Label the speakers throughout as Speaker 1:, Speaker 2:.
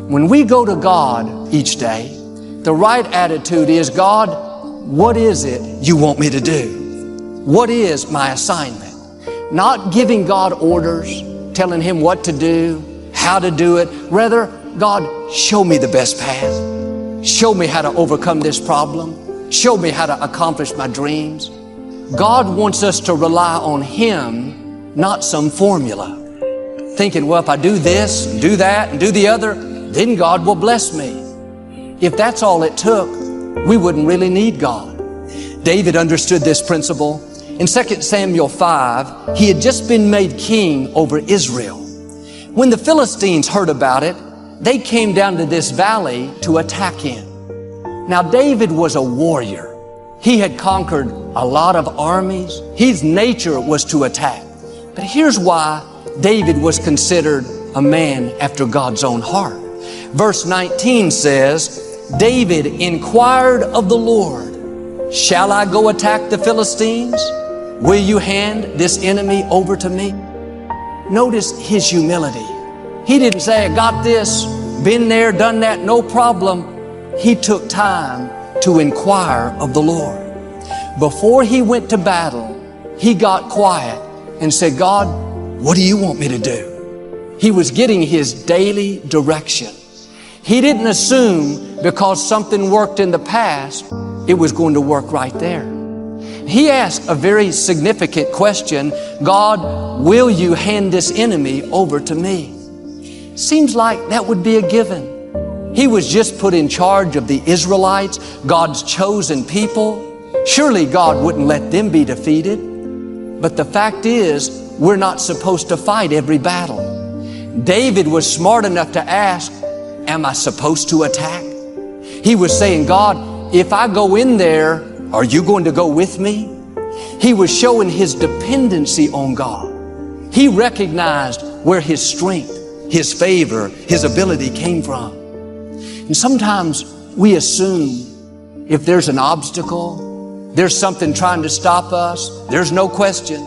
Speaker 1: When we go to God each day, the right attitude is, God, what is it you want me to do? What is my assignment? Not giving God orders, telling Him what to do, how to do it. Rather, God, show me the best path. Show me how to overcome this problem. Show me how to accomplish my dreams. God wants us to rely on Him, not some formula. Thinking, well, if I do this, and do that, and do the other, then God will bless me. If that's all it took, we wouldn't really need God. David understood this principle. In 2 Samuel 5, he had just been made king over Israel. When the Philistines heard about it, they came down to this valley to attack him. Now, David was a warrior. He had conquered a lot of armies. His nature was to attack. But here's why David was considered a man after God's own heart. Verse 19 says, David inquired of the Lord, shall I go attack the Philistines? Will you hand this enemy over to me? Notice his humility. He didn't say, I got this, been there, done that, no problem. He took time to inquire of the Lord. Before he went to battle, he got quiet and said, God, what do you want me to do? He was getting his daily direction. He didn't assume because something worked in the past, it was going to work right there. He asked a very significant question, God, will you hand this enemy over to me? Seems like that would be a given. He was just put in charge of the Israelites, God's chosen people. Surely God wouldn't let them be defeated. But the fact is, we're not supposed to fight every battle. David was smart enough to ask, am I supposed to attack? He was saying, God, if I go in there, are you going to go with me? He was showing his dependency on God. He recognized where his strength, his favor, his ability came from. And sometimes we assume if there's an obstacle, there's something trying to stop us, there's no question.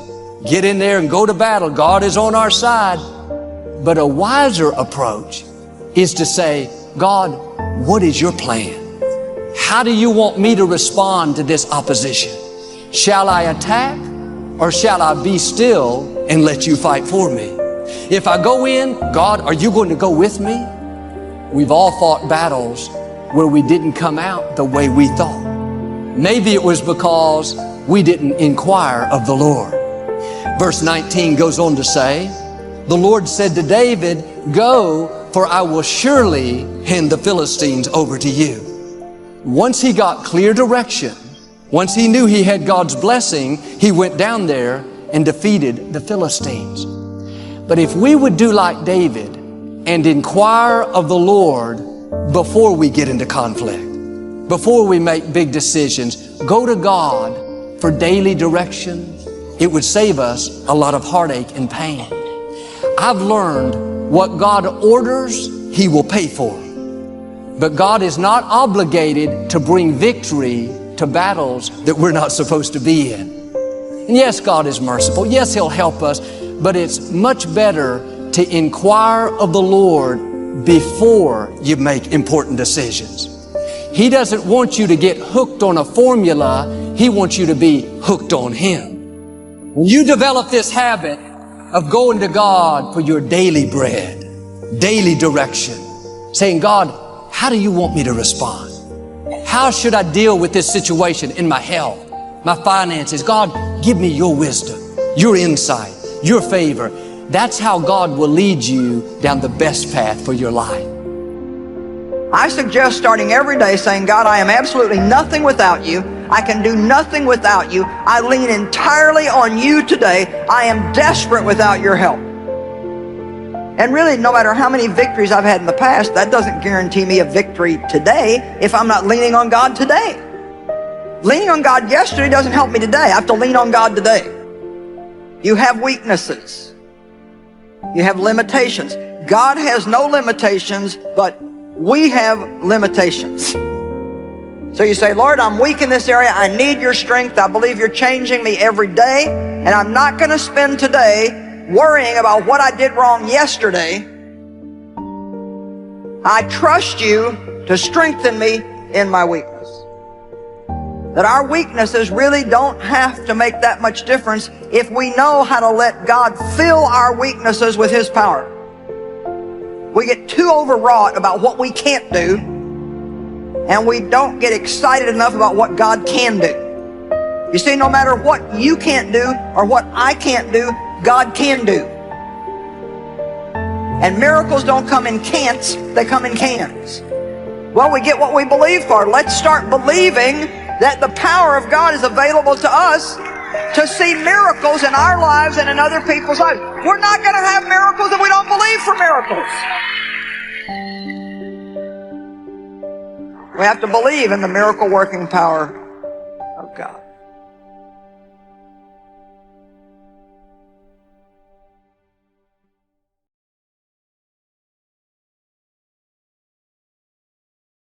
Speaker 1: Get in there and go to battle. God is on our side. But a wiser approach is to say, God, what is your plan? How do you want me to respond to this opposition? Shall I attack or shall I be still and let you fight for me? If I go in, God, are you going to go with me? We've all fought battles where we didn't come out the way we thought. Maybe it was because we didn't inquire of the Lord. Verse 19 goes on to say, the Lord said to David, go, for I will surely hand the Philistines over to you. Once he got clear direction, once he knew he had God's blessing, he went down there and defeated the Philistines. But if we would do like David and inquire of the Lord before we get into conflict, before we make big decisions, go to God for daily direction, it would save us a lot of heartache and pain. I've learned what God orders, He will pay for. But God is not obligated to bring victory to battles that we're not supposed to be in. And yes, God is merciful. Yes, He'll help us. But it's much better to inquire of the Lord before you make important decisions. He doesn't want you to get hooked on a formula. He wants you to be hooked on Him. When you develop this habit of going to God for your daily bread, daily direction, saying, God, how do you want me to respond? How should I deal with this situation in my health, my finances? God, give me your wisdom, your insight, your favor. That's how God will lead you down the best path for your life.
Speaker 2: I suggest starting every day saying, God, I am absolutely nothing without you. I can do nothing without you. I lean entirely on you today. I am desperate without your help. And really, no matter how many victories I've had in the past, that doesn't guarantee me a victory today if I'm not leaning on God today. Leaning on God yesterday doesn't help me today. I have to lean on God today. You have weaknesses. You have limitations. God has no limitations, but we have limitations. So you say, Lord, I'm weak in this area. I need your strength. I believe you're changing me every day. And I'm not going to spend today worrying about what I did wrong yesterday. I trust you to strengthen me in my weakness. That our weaknesses really don't have to make that much difference if we know how to let God fill our weaknesses with His power. We get too overwrought about what we can't do, and we don't get excited enough about what God can do. You see, no matter what you can't do or what I can't do, God can do. And miracles don't come in can'ts, they come in cans. Well, we get what we believe for. Let's start believing that the power of God is available to us to see miracles in our lives and in other people's lives. We're not going to have miracles if we don't believe for miracles. We have to believe in the miracle working power